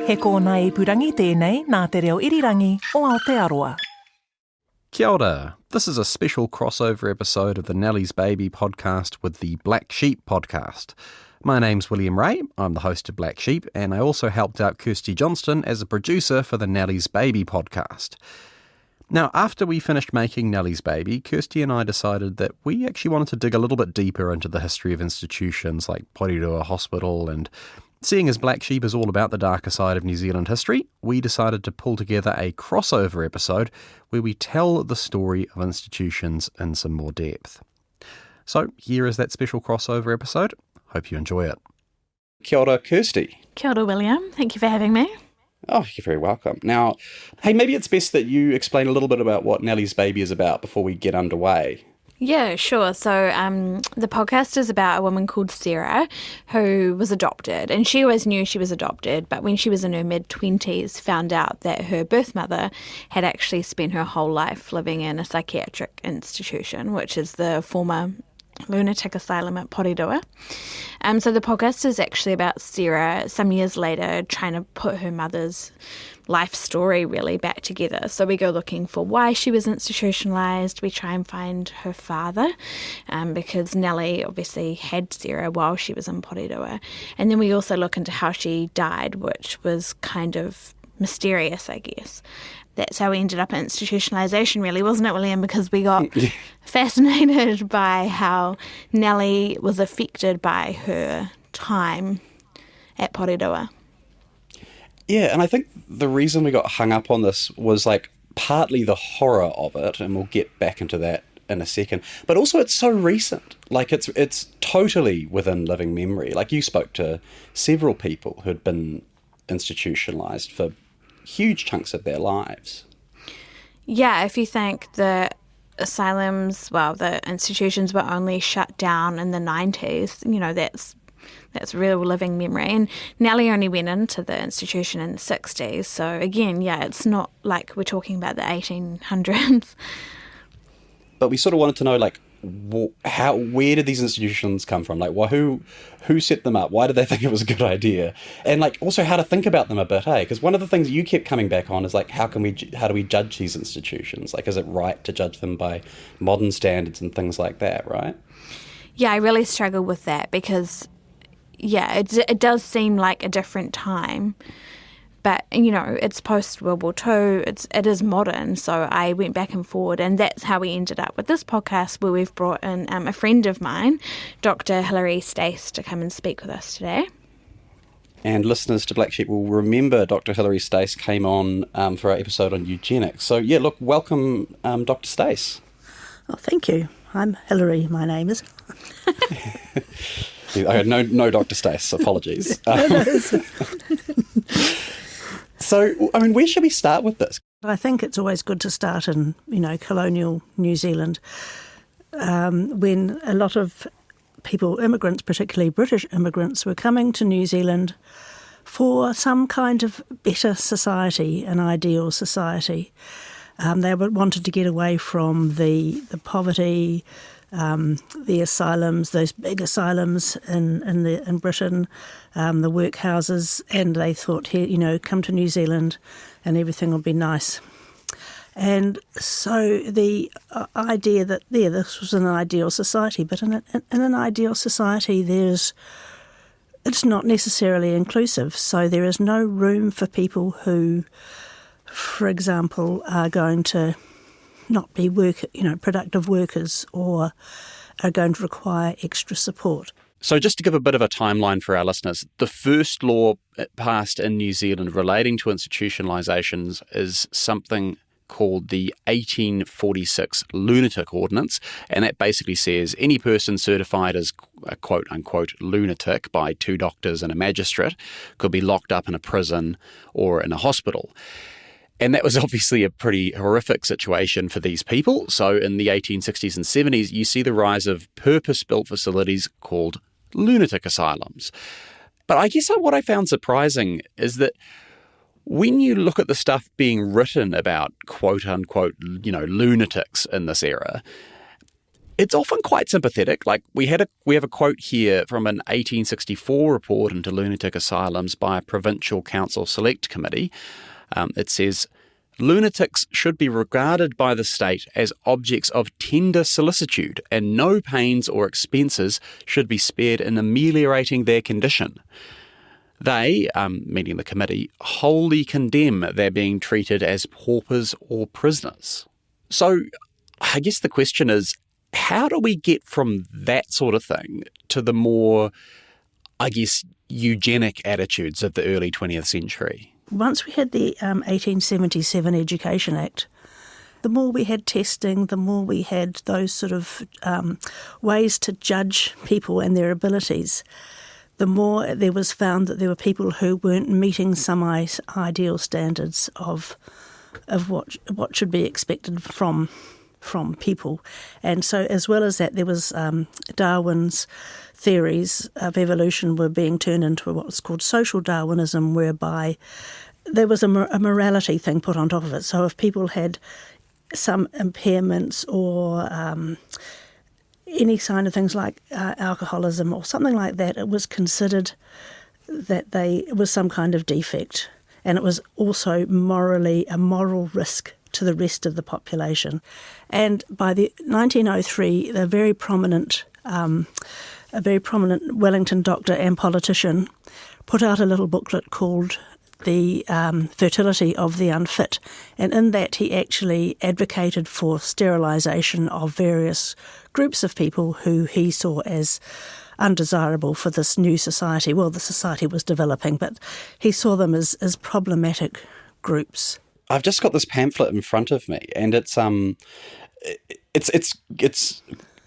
He kōna ipurangi tēnei nā te reo irirangi o Aotearoa. Kia ora. This is a special crossover episode of the Nellie's Baby podcast with the Black Sheep podcast. My name's William Ray, I'm the host of Black Sheep, and I also helped out Kirsty Johnston as a producer for the Nellie's Baby podcast. Now, after we finished making Nellie's Baby, Kirsty and I decided that we actually wanted to dig a little bit deeper into the history of institutions like Porirua Hospital, and seeing as Black Sheep is all about the darker side of New Zealand history, we decided to pull together a crossover episode where we tell the story of institutions in some more depth. So here is that special crossover episode. Hope you enjoy it. Kia ora, Kirsty. Kia ora, William. Thank you for having me. Oh, you're very welcome. Now, hey, maybe it's best that you explain a little bit about what Nellie's Baby is about before we get underway. Yeah, sure. So the podcast is about a woman called Sarah who was adopted, and she always knew she was adopted, but when she was in her mid-20s found out that her birth mother had actually spent her whole life living in a psychiatric institution, which is the former lunatic asylum at Porirua. So the podcast is actually about Sarah some years later trying to put her mother's life story really back together. So we go looking for why she was institutionalised. We try and find her father because Nellie obviously had Sarah while she was in Porirua. And then we also look into how she died, which was kind of mysterious, I guess. That's how we ended up in institutionalisation, really, wasn't it, William? Because we got fascinated by how Nellie was affected by her time at Porirua. Yeah, and I think the reason we got hung up on this was like partly the horror of it, and we'll get back into that in a second, but also it's so recent. Like it's totally within living memory. Like you spoke to several people who'd been institutionalised for huge chunks of their lives. Yeah, if you think the asylums, well, the institutions were only shut down in the 90s, you know, that's real living memory. And Nellie only went into the institution in the 60s. So again, yeah, it's not like we're talking about the 1800s. But we sort of wanted to know, like, where did these institutions come from? Like, well, who set them up? Why did they think it was a good idea? And like, also how to think about them a bit, hey? Because one of the things you kept coming back on is like, how do we judge these institutions? Like, is it right to judge them by modern standards and things like that, right? Yeah, I really struggle with that because, yeah, it does seem like a different time. But, you know, it's post-World War II, it is modern, so I went back and forward, and that's how we ended up with this podcast where we've brought in a friend of mine, Dr. Hilary Stace, to come and speak with us today. And listeners to Black Sheep will remember Dr. Hilary Stace came on for our episode on eugenics. So, yeah, look, welcome, Dr. Stace. Oh, thank you. I'm Hilary, my name is. No Dr. Stace, apologies. So, I mean, where should we start with this? I think it's always good to start in, you know, colonial New Zealand, when a lot of people, immigrants, particularly British immigrants, were coming to New Zealand for some kind of better society, an ideal society. They wanted to get away from the poverty, the asylums, those big asylums in Britain, the workhouses, and they thought, here, you know, come to New Zealand and everything will be nice. And so the idea that this was an ideal society, but in an ideal society it's not necessarily inclusive, so there is no room for people who, for example, are going to not be productive workers or are going to require extra support. So just to give a bit of a timeline for our listeners, the first law passed in New Zealand relating to institutionalisations is something called the 1846 Lunatic Ordinance, and that basically says any person certified as a quote-unquote lunatic by two doctors and a magistrate could be locked up in a prison or in a hospital. And that was obviously a pretty horrific situation for these people. So in the 1860s and 70s, you see the rise of purpose-built facilities called lunatic asylums. But I guess what I found surprising is that when you look at the stuff being written about quote-unquote, lunatics in this era, it's often quite sympathetic. Like we have a quote here from an 1864 report into lunatic asylums by a provincial council select committee. It says, lunatics should be regarded by the state as objects of tender solicitude, and no pains or expenses should be spared in ameliorating their condition. They, meaning the committee, wholly condemn their being treated as paupers or prisoners. So I guess the question is, how do we get from that sort of thing to the more, I guess, eugenic attitudes of the early 20th century? Once we had the 1877 Education Act, the more we had testing, the more we had those sort of ways to judge people and their abilities, the more there was found that there were people who weren't meeting some ideal standards of what should be expected from people. And so as well as that, there was Darwin's theories of evolution were being turned into what was called social Darwinism, whereby there was a morality thing put on top of it. So if people had some impairments or any sign of things like alcoholism or something like that, it was considered that it was some kind of defect. And it was also morally a moral risk to the rest of the population. And by the 1903, a very prominent Wellington doctor and politician put out a little booklet called The Fertility of the Unfit. And in that he actually advocated for sterilisation of various groups of people who he saw as undesirable for this new society. Well, the society was developing, but he saw them as problematic groups. I've just got this pamphlet in front of me, and it's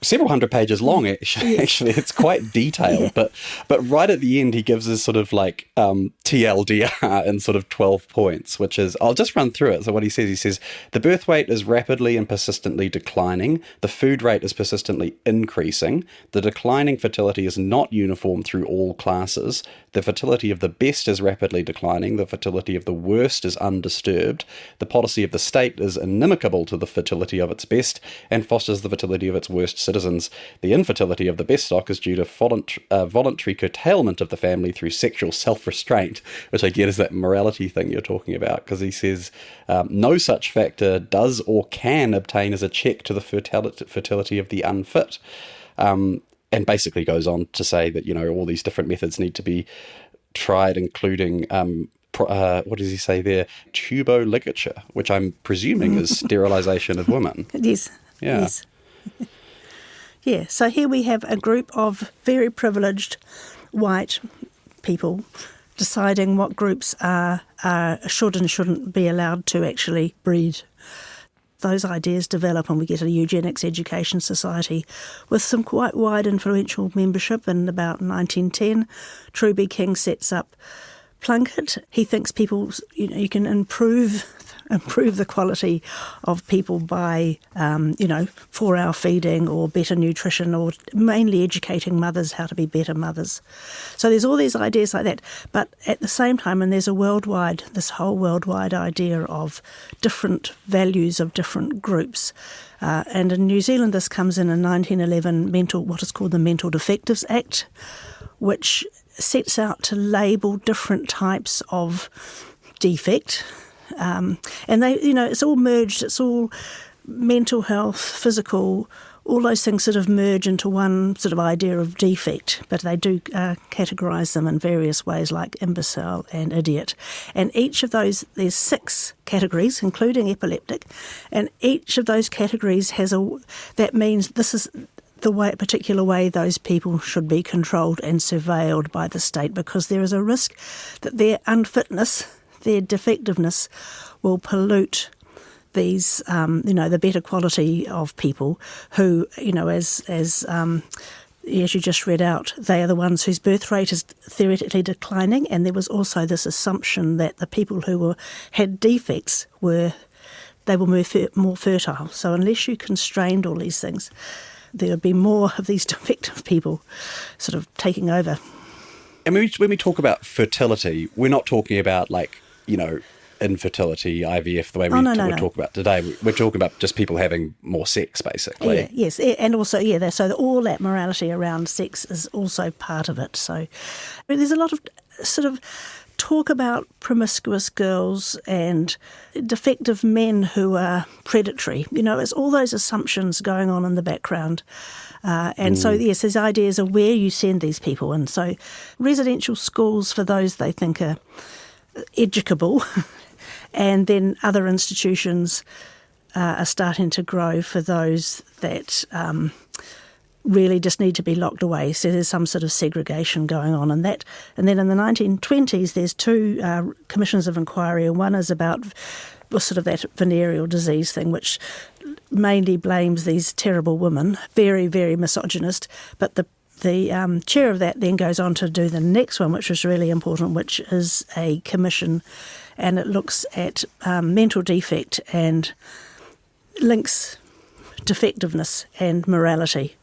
several hundred pages long. Actually, it's quite detailed. Yeah. But right at the end, he gives us sort of like TLDR in sort of 12 points, which is, I'll just run through it. So what he says, the birth rate is rapidly and persistently declining. The food rate is persistently increasing. The declining fertility is not uniform through all classes. The fertility of the best is rapidly declining. The fertility of the worst is undisturbed. The policy of the state is inimical to the fertility of its best and fosters the fertility of its worst citizens. The infertility of the best stock is due to voluntary curtailment of the family through sexual self-restraint, which I get is that morality thing you're talking about, because he says no such factor does or can obtain as a check to the fertility of the unfit. And basically goes on to say that, all these different methods need to be tried, including, what does he say there? Tuboligature, which I'm presuming is sterilisation of women. Yes. Yeah. Yes. Yeah, so here we have a group of very privileged white people deciding what groups should and shouldn't be allowed to actually breed. Those ideas develop and we get a eugenics education society with some quite wide influential membership. In about 1910, Truby King sets up Plunkett. He thinks people, you can improve the quality of people by, 4-hour feeding or better nutrition, or mainly educating mothers how to be better mothers. So there's all these ideas like that. But at the same time, and there's this whole worldwide idea of different values of different groups. And in New Zealand, this comes in 1911, what is called the Mental Defectives Act, which sets out to label different types of defect. And they, it's all merged. It's all mental health, physical, all those things sort of merge into one sort of idea of defect. But they do categorise them in various ways, like imbecile and idiot. And each of those, there's 6 categories, including epileptic. And each of those categories that means this is the particular way those people should be controlled and surveilled by the state, because there is a risk that their unfitness, their defectiveness will pollute these, the better quality of people who, as you just read out, they are the ones whose birth rate is theoretically declining. And there was also this assumption that the people who had defects were more fertile. So unless you constrained all these things, there would be more of these defective people sort of taking over. And when we talk about fertility, we're not talking about infertility, IVF, the way No. talk about today. We're talking about just people having more sex, basically. Yeah, yes, and also, so all that morality around sex is also part of it. So there's a lot of sort of talk about promiscuous girls and defective men who are predatory. It's all those assumptions going on in the background. So, yes, there's ideas of where you send these people. And so residential schools for those they think are educable, and then other institutions are starting to grow for those that really just need to be locked away. So there's some sort of segregation going on in that. And then in the 1920s, there's two commissions of inquiry, and one is about sort of that venereal disease thing, which mainly blames these terrible women, very, very misogynist. But the chair of that then goes on to do the next one, which was really important, which is a commission, and it looks at mental defect and links defectiveness and morality.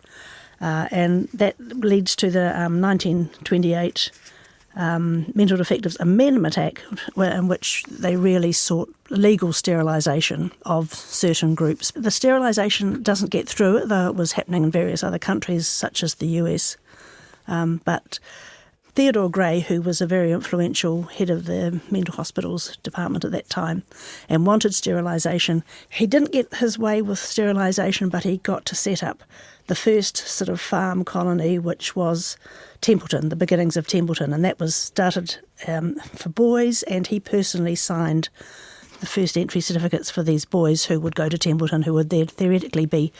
And that leads to the 1928 Mental Defectives Amendment Act, in which they really sought legal sterilisation of certain groups. The sterilisation doesn't get through it, though it was happening in various other countries, such as the US. But Theodore Gray, who was a very influential head of the mental hospitals department at that time and wanted sterilisation, he didn't get his way with sterilisation, but he got to set up the first sort of farm colony, which was Templeton, the beginnings of Templeton, and that was started for boys, and he personally signed the first entry certificates for these boys who would go to Templeton, who would then theoretically be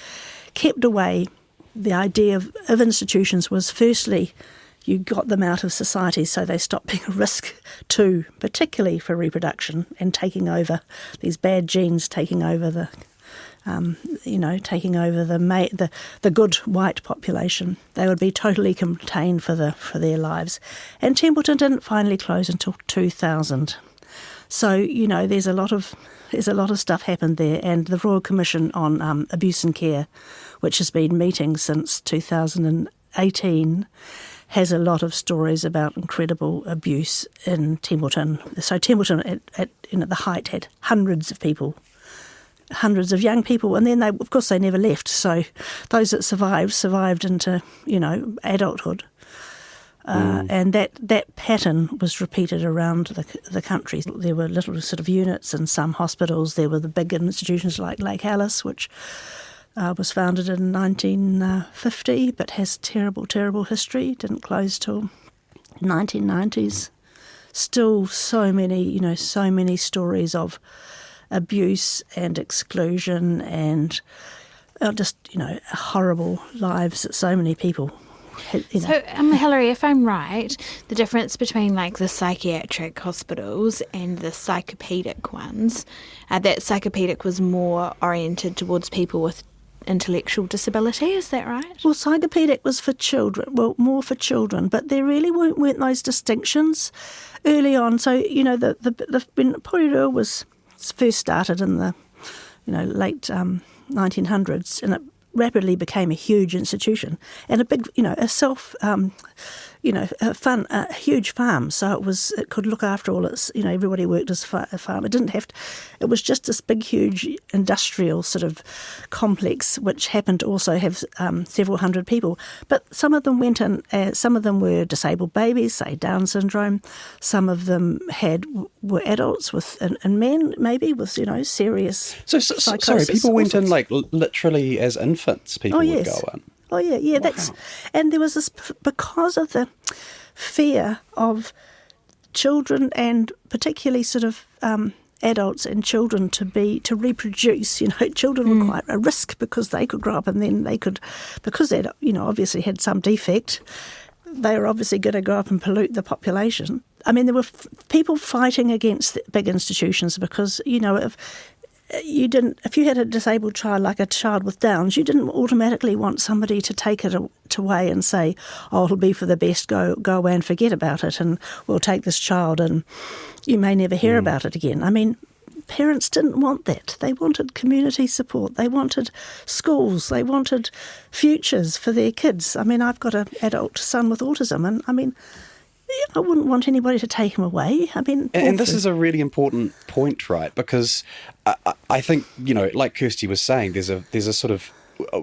kept away. The idea of institutions was, firstly, you got them out of society so they stopped being a risk to, particularly for reproduction and taking over these bad genes, taking over the good white population. They would be totally contained for their lives. And Templeton didn't finally close until 2000. So, there's a lot of stuff happened there. And the Royal Commission on Abuse and Care, which has been meeting since 2018, has a lot of stories about incredible abuse in Templeton. So Templeton at the height had hundreds of young people, and then they never left. So those that survived into adulthood, and that pattern was repeated around the country. There were little sort of units in some hospitals. There were the big institutions like Lake Alice, which was founded in 1950, but has terrible, terrible history. Didn't close till 1990s. Still, so many stories of abuse and exclusion and horrible lives that so many people. So, Hilary, if I'm right, the difference between the psychiatric hospitals and the psychopedic ones, that psychopedic was more oriented towards people with intellectual disability, is that right? Well, psychopedic was for children, more for children, but there really weren't those distinctions early on. So, when Porirua was first started in the late 1900s, and it rapidly became a huge institution and a big, a huge farm. So it could look after all its, everybody worked as a farm. It didn't have to, it was just this big, huge industrial sort of complex, which happened to also have several hundred people. But some of them went in, some of them were disabled babies, say Down syndrome. Some of them were adults and men maybe with, serious psychosis. Sorry, people went in literally as infants, people would go in. Oh, yeah, wow. And there was this, because of the fear of children and particularly sort of adults and children to reproduce, children were quite a risk because they could grow up and then they could, because they obviously had some defect, they were obviously going to grow up and pollute the population. I mean, there were people fighting against big institutions because, if you had a disabled child like a child with Downs, you didn't automatically want somebody to take it away and say, oh, it'll be for the best, go away and forget about it, and we'll take this child and you may never hear about it again. I mean, parents didn't want that. They wanted community support. They wanted schools. They wanted futures for their kids. I mean, I've got an adult son with autism, and I mean, I wouldn't want anybody to take him away. I mean, and this is a really important point, right? Because I think, like Kirsty was saying, there's a sort of,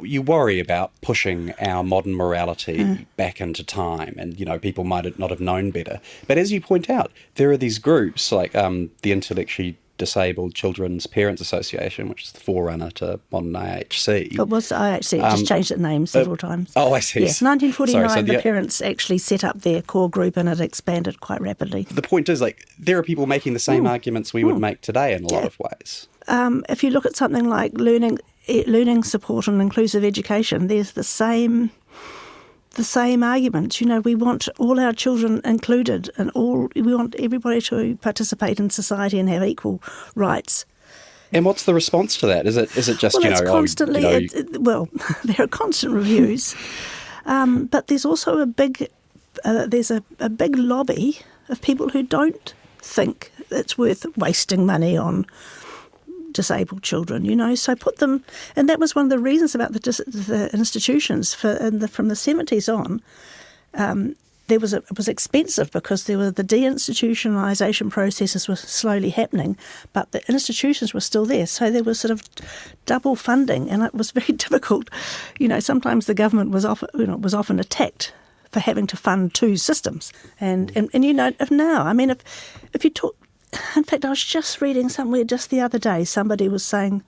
you worry about pushing our modern morality back into time, and people might not have known better. But as you point out, there are these groups like the Intellectually Disabled Children's Parents Association, which is the forerunner to modern IHC. It was the IHC, it just changed its name several times. Oh, I see. Yes, 1949, the parents actually set up their core group, and it expanded quite rapidly. The point is, there are people making the same arguments we would make today in a lot of ways. If you look at something like learning support and inclusive education, there's the same arguments. We want all our children included, and we want everybody to participate in society and have equal rights. And what's the response to that? Is it just it's constantly? There are constant reviews, but there's also a big lobby of people who don't think it's worth wasting money on disabled children, so put them, and that was one of the reasons about the institutions from the 70s on. It was expensive because the deinstitutionalisation processes were slowly happening, but the institutions were still there, so there was sort of double funding, and it was very difficult. Sometimes the government was often attacked for having to fund two systems, and now, I mean, if you talk. In fact, I was just reading somewhere just the other day, somebody was saying,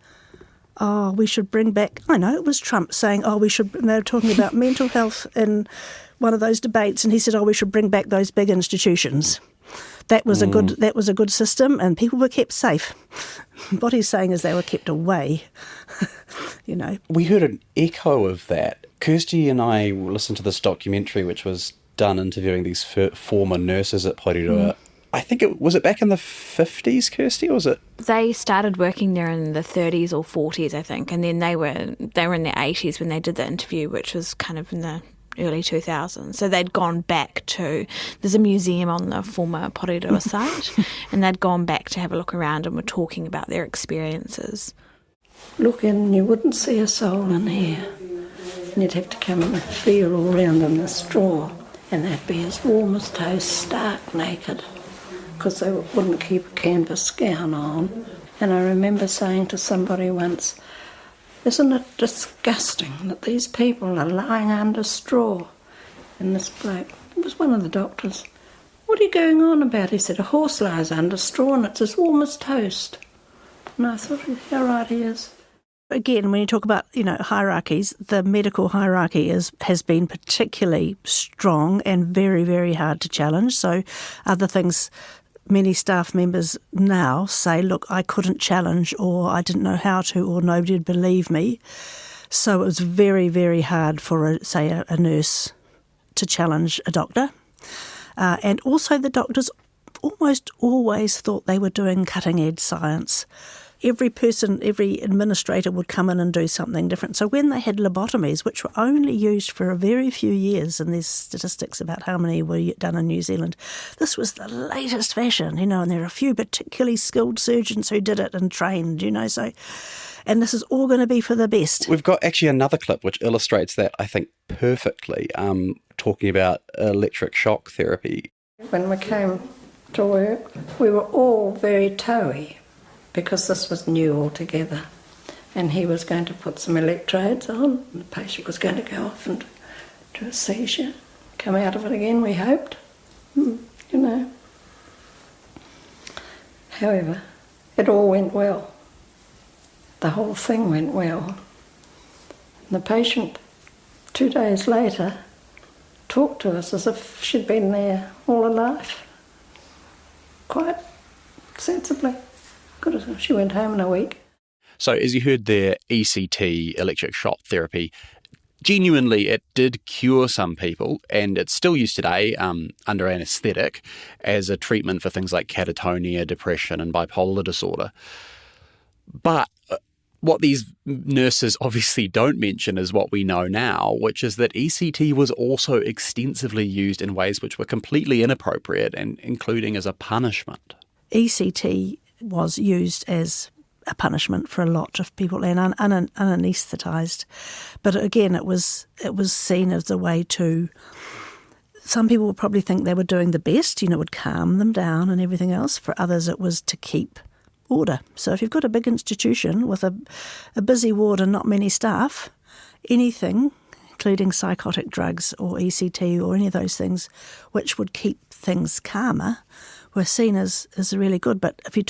we should bring back, I know it was Trump saying, they were talking about mental health in one of those debates, and he said, we should bring back those big institutions. That was a good system, and people were kept safe. What he's saying is they were kept away, We heard an echo of that. Kirsty and I listened to this documentary, which was done interviewing these former nurses at Porirua. I think was it back in the 50s, Kirsty, or was it? They started working there in the 30s or 40s, I think, and then they were in their 80s when they did the interview, which was kind of in the early 2000s. So they'd gone back there's a museum on the former Porirua site, and they'd gone back to have a look around and were talking about their experiences. Look in, you wouldn't see a soul in here, and you'd have to come and feel all round in the straw, and they'd be as warm as toast, stark naked, because they wouldn't keep a canvas gown on. And I remember saying to somebody once, isn't it disgusting that these people are lying under straw? And this bloke, it was one of the doctors, what are you going on about? He said, a horse lies under straw and it's as warm as toast. And I thought, how right he is. Again, when you talk about, hierarchies, the medical hierarchy has been particularly strong and very, very hard to challenge. So other things, many staff members now say, look, I couldn't challenge, or I didn't know how to, or nobody would believe me. So it was very, very hard for, a nurse to challenge a doctor. And also the doctors almost always thought they were doing cutting-edge science. Every administrator would come in and do something different. So when they had lobotomies, which were only used for a very few years, and there's statistics about how many were done in New Zealand, this was the latest fashion, and there are a few particularly skilled surgeons who did it and trained, so, and this is all going to be for the best. We've got actually another clip which illustrates that, I think, perfectly, talking about electric shock therapy. When we came to work, we were all very toey, because this was new altogether, and he was going to put some electrodes on, and the patient was going to go off into a seizure, come out of it again, we hoped, However, it all went well. The whole thing went well. And the patient, 2 days later, talked to us as if she'd been there all her life, quite sensibly. She went home in a week. So as you heard there, ECT, electric shock therapy, genuinely it did cure some people, and it's still used today under anaesthetic as a treatment for things like catatonia, depression and bipolar disorder. But what these nurses obviously don't mention is what we know now, which is that ECT was also extensively used in ways which were completely inappropriate, and including as a punishment. ECT was used as a punishment for a lot of people and unanaesthetised. But again, it was seen as a way to some people would probably think they were doing the best, would calm them down and everything else. For others, it was to keep order. So if you've got a big institution with a busy ward and not many staff, anything, including psychotic drugs or ECT or any of those things, which would keep things calmer, were seen as really good. But if you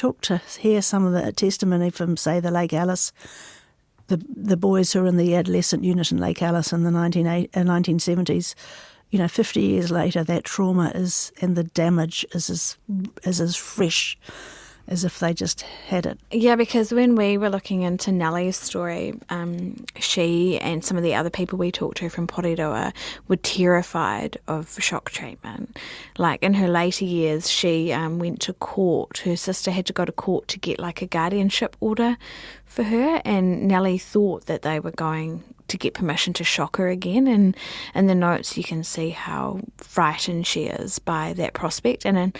hear some of the testimony from, say, the Lake Alice, the boys who were in the adolescent unit in Lake Alice in the 1970s, 50 years later, that trauma and the damage is as fresh as if they just had it. Yeah, because when we were looking into Nellie's story, she and some of the other people we talked to from Porirua were terrified of shock treatment. Like in her later years, she went to court. Her sister had to go to court to get like a guardianship order for her, and Nellie thought that they were going to get permission to shock her again. And in the notes you can see how frightened she is by that prospect. And then,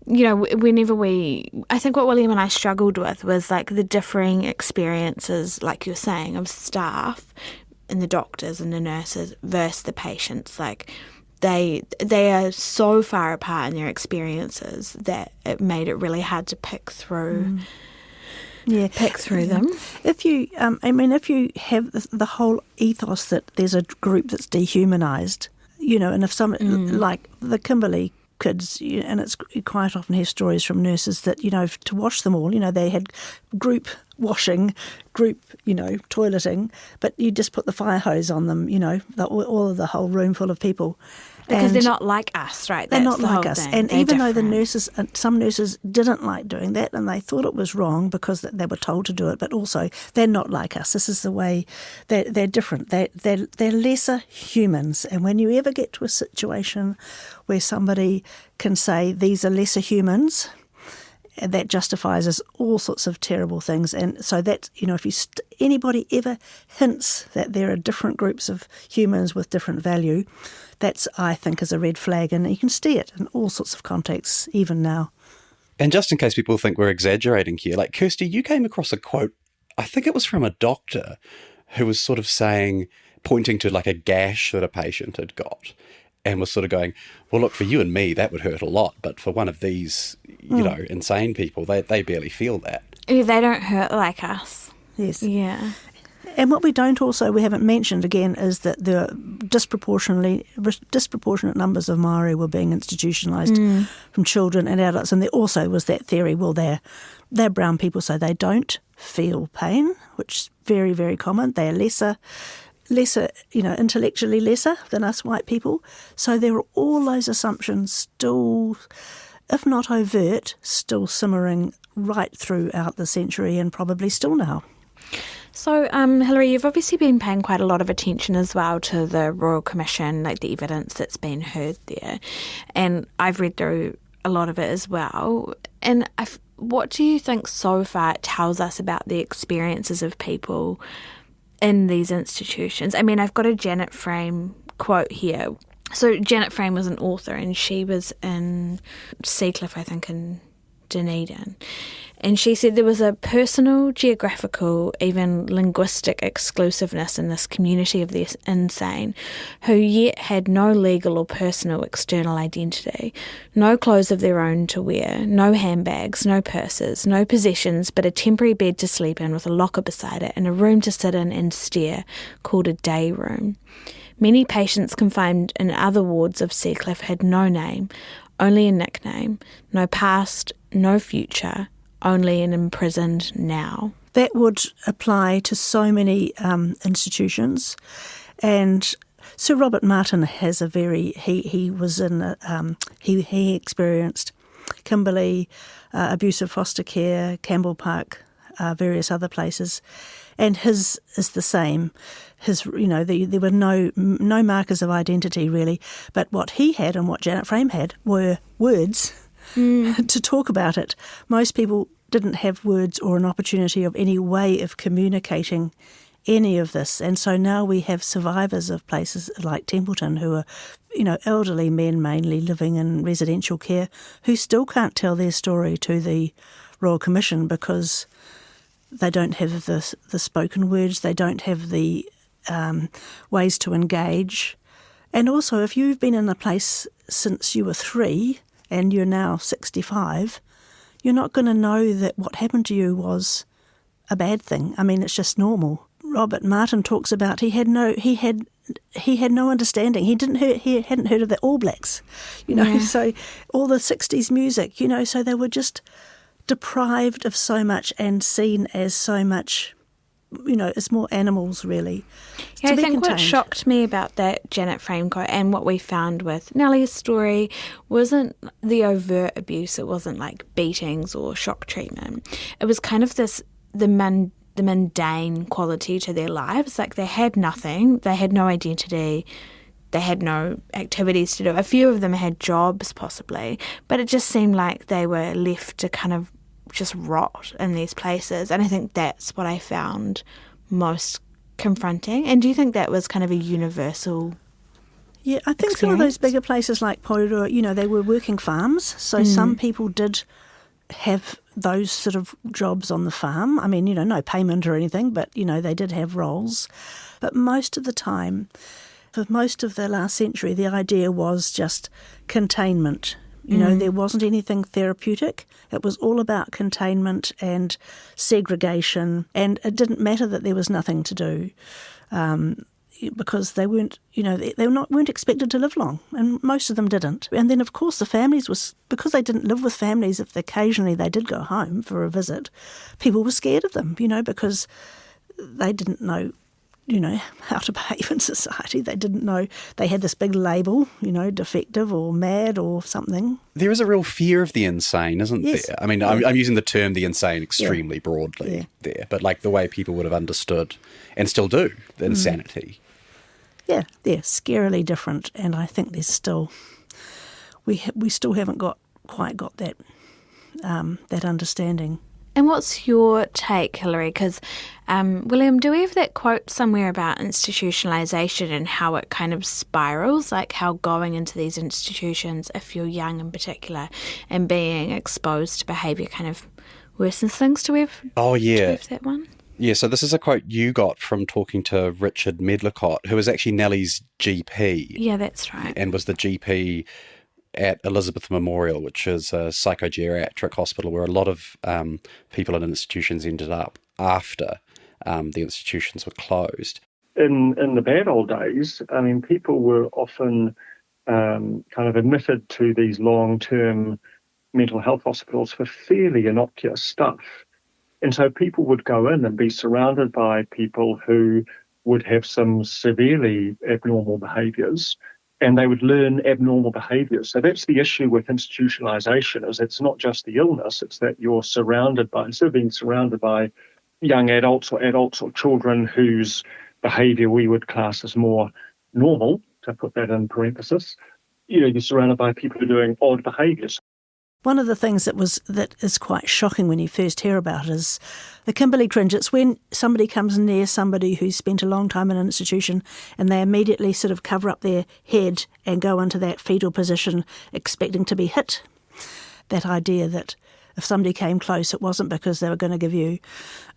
I think what William and I struggled with was like the differing experiences, like you're saying, of staff and the doctors and the nurses versus the patients. Like they are so far apart in their experiences that it made it really hard to pick through. Pick through them. If you, if you have the whole ethos that there's a group that's dehumanised, and if like the Kimberley kids, and it's quite often have stories from nurses that, to wash them all, they had group washing, group, toileting, but you just put the fire hose on them, all of the whole room full of people. Because they're not like us, right? They're not the like us. Thing. And they're even different. though some nurses didn't like doing that and they thought it was wrong because they were told to do it, but also they're not like us. This is the way they're different. They're lesser humans. And when you ever get to a situation where somebody can say these are lesser humans, that justifies us all sorts of terrible things. And so that, if anybody ever hints that there are different groups of humans with different value, that's, I think, is a red flag. And you can see it in all sorts of contexts, even now. And just in case people think we're exaggerating here, like Kirsty, you came across a quote, I think it was from a doctor who was sort of pointing to like a gash that a patient had got, and was sort of going, well, look, for you and me, that would hurt a lot. But for one of these, insane people, they barely feel that. Yeah, they don't hurt like us. Yes. Yeah. And what we haven't mentioned again, is that the disproportionate numbers of Māori were being institutionalised from children and adults. And there also was that theory, well, they're brown people, so they don't feel pain, which is very, very common. They are lesser, intellectually lesser than us white people. So there are all those assumptions still, if not overt, still simmering right throughout the century and probably still now. So, Hilary, you've obviously been paying quite a lot of attention as well to the Royal Commission, like the evidence that's been heard there. And I've read through a lot of it as well. And what do you think so far it tells us about the experiences of people in these institutions? I mean, I've got a Janet Frame quote here. So Janet Frame was an author, and she was in Seacliff, I think, in Dunedin. And she said there was a personal, geographical, even linguistic exclusiveness in this community of the insane, who yet had no legal or personal external identity, no clothes of their own to wear, no handbags, no purses, no possessions, but a temporary bed to sleep in with a locker beside it and a room to sit in and stare, called a day room. Many patients confined in other wards of Seacliff had no name, only a nickname, no past, no future, only an imprisoned now. That would apply to so many institutions. And Sir Robert Martin has he was in, he experienced Kimberley, abusive foster care, Campbell Park, various other places. And his is the same. There were no markers of identity really, but what he had and what Janet Frame had were words to talk about it. Most people didn't have words or an opportunity of any way of communicating any of this. And so now we have survivors of places like Templeton who are, elderly men mainly living in residential care who still can't tell their story to the Royal Commission because they don't have the spoken words, they don't have the ways to engage. And also, if you've been in a place since you were 3 and you're now 65, you're not going to know that what happened to you was a bad thing. I mean, it's just normal. Robert Martin talks about he had no understanding. He hadn't heard of the All Blacks, So all the 60s music, so they were just deprived of so much and seen as so much, as more animals really. Yeah, I think what shocked me about that Janet Frame quote and what we found with Nellie's story wasn't the overt abuse. It wasn't like beatings or shock treatment. It was kind of the mundane quality to their lives. Like they had nothing, they had no identity, they had no activities to do. A few of them had jobs possibly, but it just seemed like they were left to kind of just rot in these places. And I think that's what I found most confronting. And do you think that was kind of a universal Yeah, I think some of those bigger places like Porirua, they were working farms, so some people did have those sort of jobs on the farm. I mean, no payment or anything, but, they did have roles. But most of the time, for most of the last century, the idea was just containment. There wasn't anything therapeutic. It was all about containment and segregation, and it didn't matter that there was nothing to do because they weren't, weren't expected to live long, and most of them didn't. And then, of course, the families because they didn't live with families. If occasionally they did go home for a visit, people were scared of them, because they didn't know how to behave in society. They didn't know they had this big label, defective or mad or something. There is a real fear of the insane, isn't Yes. there? I mean, I'm using the term the insane extremely broadly there, but like the way people would have understood, and still do, the insanity. Yeah, they're scarily different, and I think there's still, we still haven't quite got that that understanding. And what's your take, Hilary? Because, William, do we have that quote somewhere about institutionalisation and how it kind of spirals, like how going into these institutions, if you're young in particular, and being exposed to behaviour kind of worsens things? Do we have that one? Yeah, so this is a quote you got from talking to Richard Medlicott, who was actually Nellie's GP. Yeah, that's right. And was the GP at Elizabeth Memorial, which is a psychogeriatric hospital where a lot of people in institutions ended up after the institutions were closed. In the bad old days, I mean, people were often kind of admitted to these long-term mental health hospitals for fairly innocuous stuff. And so people would go in and be surrounded by people who would have some severely abnormal behaviours, and they would learn abnormal behaviours. So that's the issue with institutionalisation, is it's not just the illness, it's that you're surrounded by, instead of being surrounded by young adults or children whose behaviour we would class as more normal, to put that in parenthesis, you're surrounded by people who are doing odd behaviours. One of the things that is quite shocking when you first hear about it is the Kimberley cringe. It's when somebody comes near somebody who's spent a long time in an institution and they immediately sort of cover up their head and go into that fetal position expecting to be hit. That idea that if somebody came close, it wasn't because they were going to give you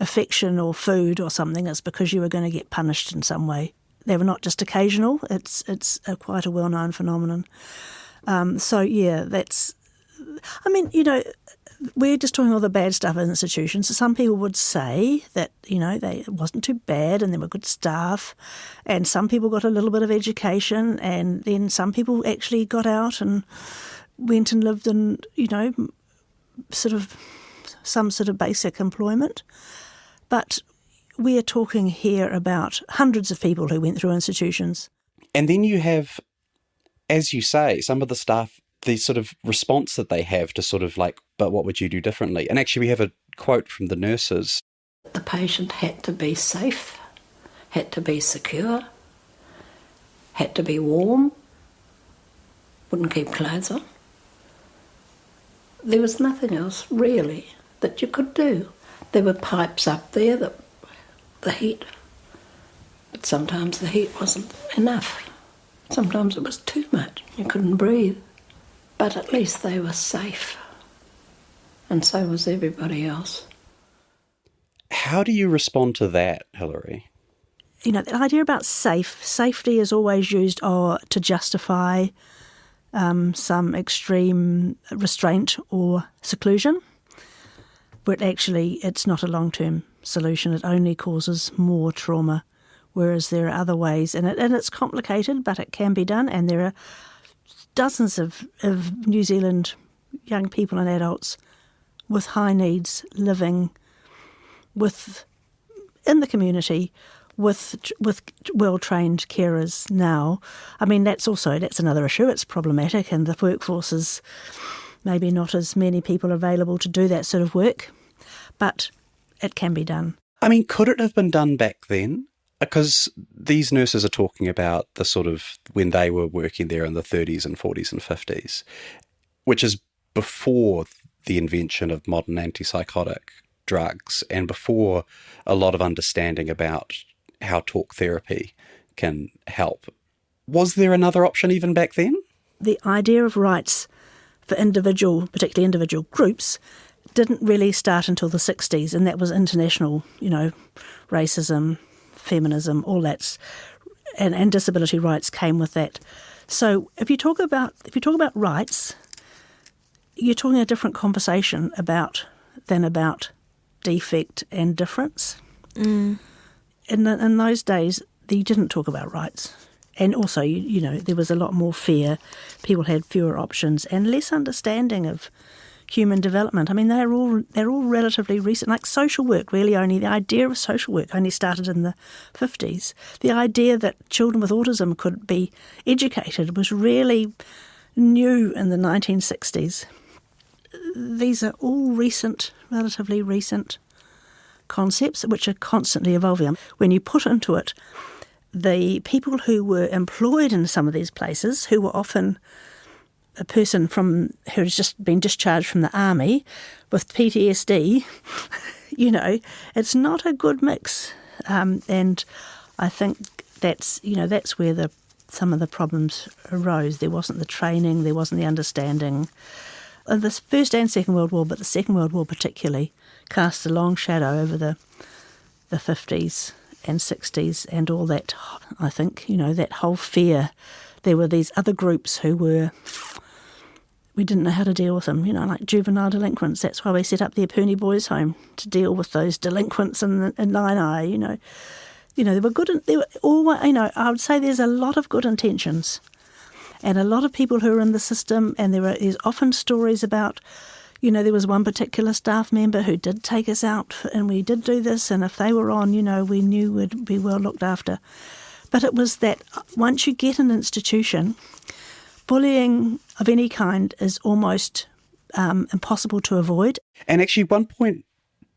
affection or food or something, it's because you were going to get punished in some way. They were not just occasional, it's quite a well-known phenomenon. That's... I mean, we're just talking all the bad stuff in institutions. Some people would say that, it wasn't too bad and there were good staff, and some people got a little bit of education, and then some people actually got out and went and lived in, some sort of basic employment. But we are talking here about hundreds of people who went through institutions. And then you have, as you say, some of the staff, the sort of response that they have to sort of like, but what would you do differently? And actually we have a quote from the nurses. The patient had to be safe, had to be secure, had to be warm, wouldn't keep clothes on. There was nothing else really that you could do. There were pipes up there, the heat, but sometimes the heat wasn't enough. Sometimes it was too much, you couldn't breathe. But at least they were safe, and so was everybody else. How do you respond to that, Hilary? The idea about safety is always used to justify some extreme restraint or seclusion, but actually it's not a long-term solution. It only causes more trauma, whereas there are other ways, and it's complicated, but it can be done, and there are dozens of New Zealand young people and adults with high needs living in the community with well-trained carers now. I mean, that's another issue. It's problematic, and the workforce is maybe not as many people available to do that sort of work, but it can be done. I mean, could it have been done back then? Because these nurses are talking about the sort of when they were working there in the 30s and 40s and 50s, which is before the invention of modern antipsychotic drugs and before a lot of understanding about how talk therapy can help. Was there another option even back then? The idea of rights for particularly individual groups, didn't really start until the 60s, and that was international, racism, feminism, all that, and disability rights came with that. So if you talk about rights, you're talking a different conversation than about defect and difference. In those days, you didn't talk about rights, and also there was a lot more fear. People had fewer options and less understanding of human development. I mean, they're all relatively recent. Like social work, the idea of social work only started in the 50s. The idea that children with autism could be educated was really new in the 1960s. These are all relatively recent concepts which are constantly evolving. When you put into it the people who were employed in some of these places, who were often a person who has just been discharged from the army with PTSD, it's not a good mix. And I think that's where some of the problems arose. There wasn't the training, there wasn't the understanding. The First and Second World War, but the Second World War particularly, cast a long shadow over the 50s and 60s and all that. I think, that whole fear. There were these other groups we didn't know how to deal with them, like juvenile delinquents. That's why we set up the Eperney Boys Home, to deal with those delinquents in Nainai, They were good, I would say there's a lot of good intentions and a lot of people who are in the system, and there's often stories about, there was one particular staff member who did take us out and we did do this, and if they were on, we knew we'd be well looked after. But it was that once you get an institution, bullying of any kind is almost impossible to avoid. And actually, one point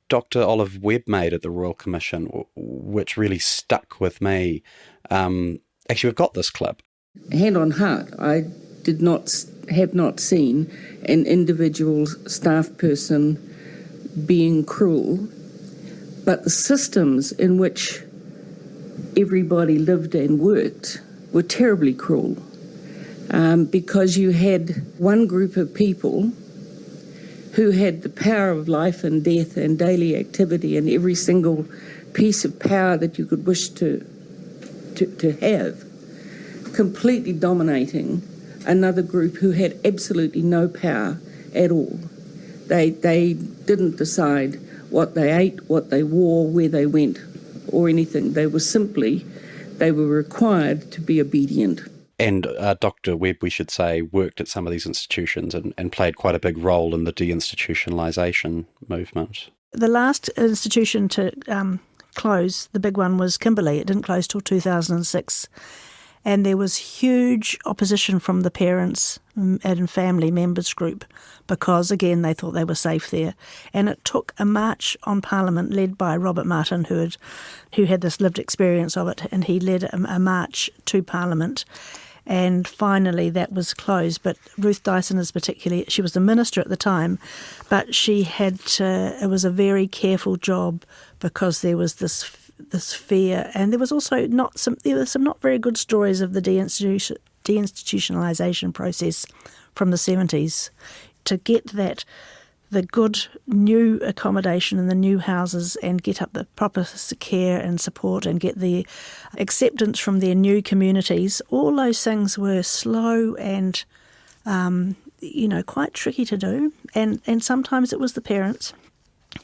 Dr. Olive Webb made at the Royal Commission, which really stuck with me, actually, we've got this clip. Hand on heart, I have not seen an individual staff person being cruel, but the systems in which everybody lived and worked were terribly cruel. Because you had one group of people who had the power of life and death and daily activity and every single piece of power that you could wish to have, completely dominating another group who had absolutely no power at all. They didn't decide what they ate, what they wore, where they went, or anything. They were required to be obedient. And Dr. Webb, we should say, worked at some of these institutions and played quite a big role in the deinstitutionalisation movement. The last institution to close, the big one, was Kimberley. It didn't close till 2006. And there was huge opposition from the parents and family members group because, again, they thought they were safe there. And it took a march on Parliament led by Robert Martin, who had this lived experience of it, and he led a march to Parliament. And finally that was closed. But Ruth Dyson is particularly, she was the minister at the time, but it was a very careful job because there was this fear, and there was also some not very good stories of the deinstitutionalisation process from the 70s. To get the good new accommodation in the new houses and get up the proper care and support and get the acceptance from their new communities, all those things were slow and quite tricky to do. And sometimes it was the parents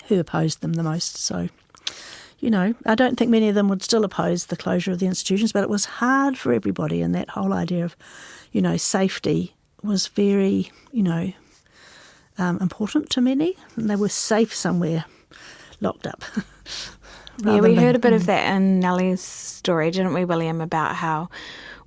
who opposed them the most. So, I don't think many of them would still oppose the closure of the institutions, but it was hard for everybody, and that whole idea of, safety was very, important to many, and they were safe somewhere, locked up. Yeah, we heard a bit of that in Nellie's story, didn't we, William, about how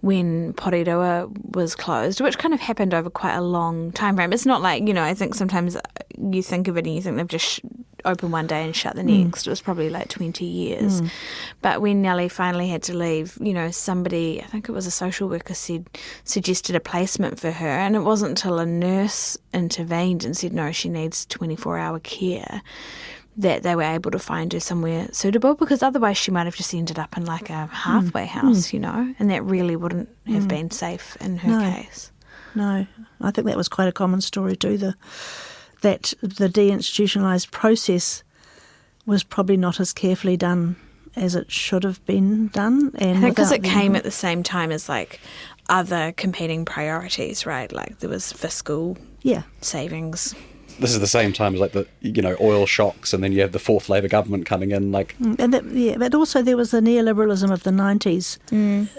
when Porirua was closed, which kind of happened over quite a long time frame. It's not like, I think sometimes you think of it and you think they've just opened one day and shut the next. It was probably like 20 years. But when Nellie finally had to leave, somebody, I think it was a social worker, suggested a placement for her, and it wasn't until a nurse intervened and said, no, she needs 24-hour care, that they were able to find her somewhere suitable, because otherwise she might have just ended up in like a halfway house, and that really wouldn't have been safe in her case. No, I think that was quite a common story too, that the deinstitutionalised process was probably not as carefully done as it should have been done. And I think because it came at the same time as like other competing priorities, right? Like there was fiscal savings. This is the same time as like the oil shocks, and then you have the fourth Labour government coming in. But also there was the neoliberalism of the 90s.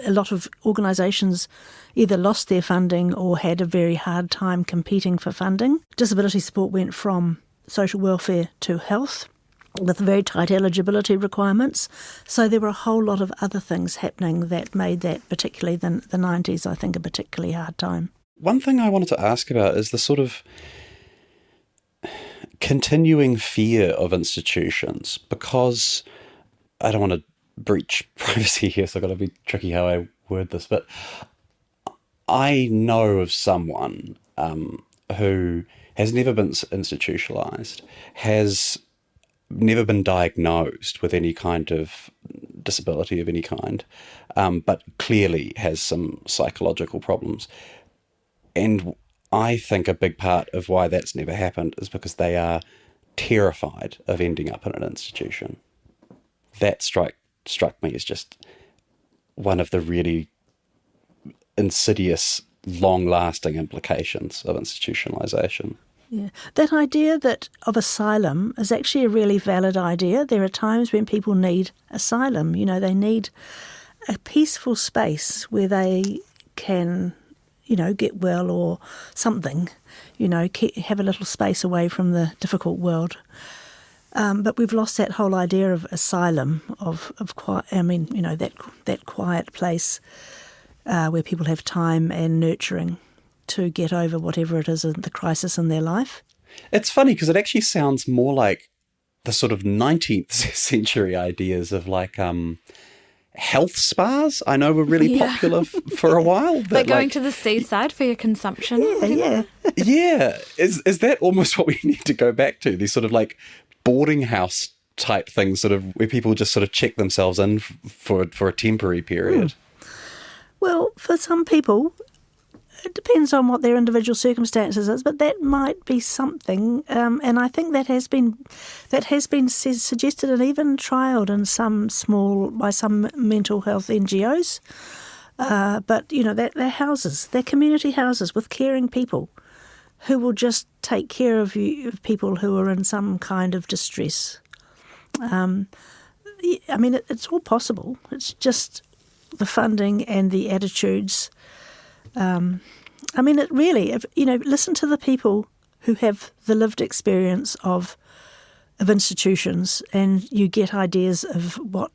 A lot of organisations either lost their funding or had a very hard time competing for funding. Disability support went from social welfare to health, with very tight eligibility requirements. So there were a whole lot of other things happening that made that, particularly the 90s, I think, a particularly hard time. One thing I wanted to ask about is the sort of continuing fear of institutions, because I don't want to breach privacy here, so I've got to be tricky how I word this, but I know of someone who has never been institutionalised, has never been diagnosed with any kind of disability of any kind, but clearly has some psychological problems. And I think a big part of why that's never happened is because they are terrified of ending up in an institution. That struck me as just one of the really insidious, long-lasting implications of institutionalisation. Yeah, that idea of asylum is actually a really valid idea. There are times when people need asylum. They need a peaceful space where they can get well or something, have a little space away from the difficult world. But we've lost that whole idea of asylum, of quiet, that quiet place where people have time and nurturing to get over whatever it is, the crisis in their life. It's funny because it actually sounds more like the sort of 19th century ideas of like health spas. I know were really popular for a while. Like going to the seaside for your consumption. Yeah. Yeah. Is that almost what we need to go back to? These sort of like boarding house type things, sort of where people just sort of check themselves in for a temporary period. Well, for some people, it depends on what their individual circumstances is, but that might be something. And I think that has been suggested and even trialled in by some mental health NGOs. But they're houses, they're community houses with caring people who will just take care of people who are in some kind of distress. It's all possible. It's just the funding and the attitudes. It really, listen to the people who have the lived experience of institutions, and you get ideas of what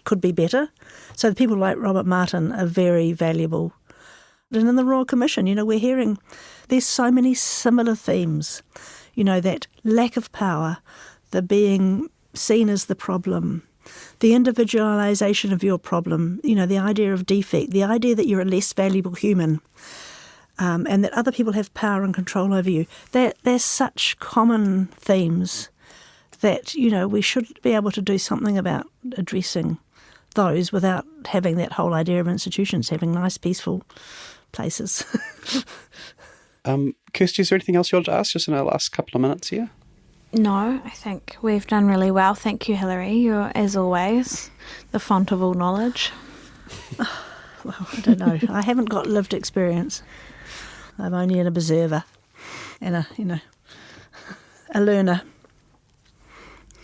could be better. So the people like Robert Martin are very valuable. And in the Royal Commission, we're hearing there's so many similar themes, that lack of power, the being seen as the problem, the individualisation of your problem, the idea of defect, the idea that you're a less valuable human, and that other people have power and control over you. They're such common themes that, we should be able to do something about addressing those without having that whole idea of institutions having nice, peaceful places. Kirsty, is there anything else you want to ask just in our last couple of minutes here? No, I think we've done really well. Thank you, Hilary. You're, as always, the font of all knowledge. Well, I don't know. I haven't got lived experience. I'm only an observer and a learner.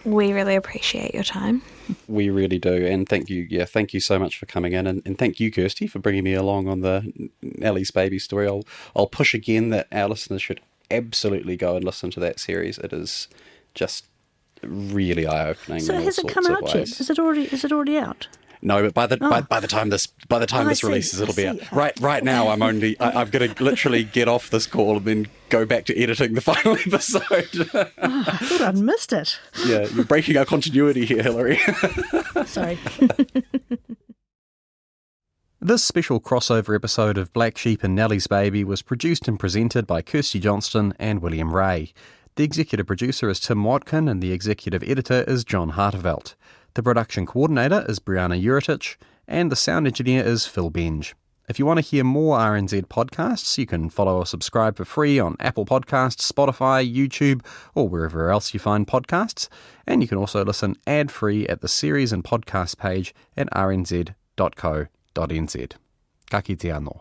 We really appreciate your time. We really do, and thank you. Yeah, thank you so much for coming in, and thank you, Kirsty, for bringing me along on the Nellie's Baby story. I'll push again that our listeners should absolutely go and listen to that series. It is just really eye-opening. So in all has it sorts come of out ways. yet? Is it already out? No, but by the time this releases, it'll be out. Right now, I've got to literally get off this call and then go back to editing the final episode. I thought I'd missed it. Yeah, you're breaking our continuity here, Hillary. Sorry. This special crossover episode of Black Sheep and Nellie's Baby was produced and presented by Kirsty Johnston and William Ray. The executive producer is Tim Watkin and the executive editor is John Hartevelt. The production coordinator is Brianna Uritich, and the sound engineer is Phil Benge. If you want to hear more RNZ podcasts, you can follow or subscribe for free on Apple Podcasts, Spotify, YouTube, or wherever else you find podcasts. And you can also listen ad-free at the series and podcast page at rnz.co.nz. Ka kite anō.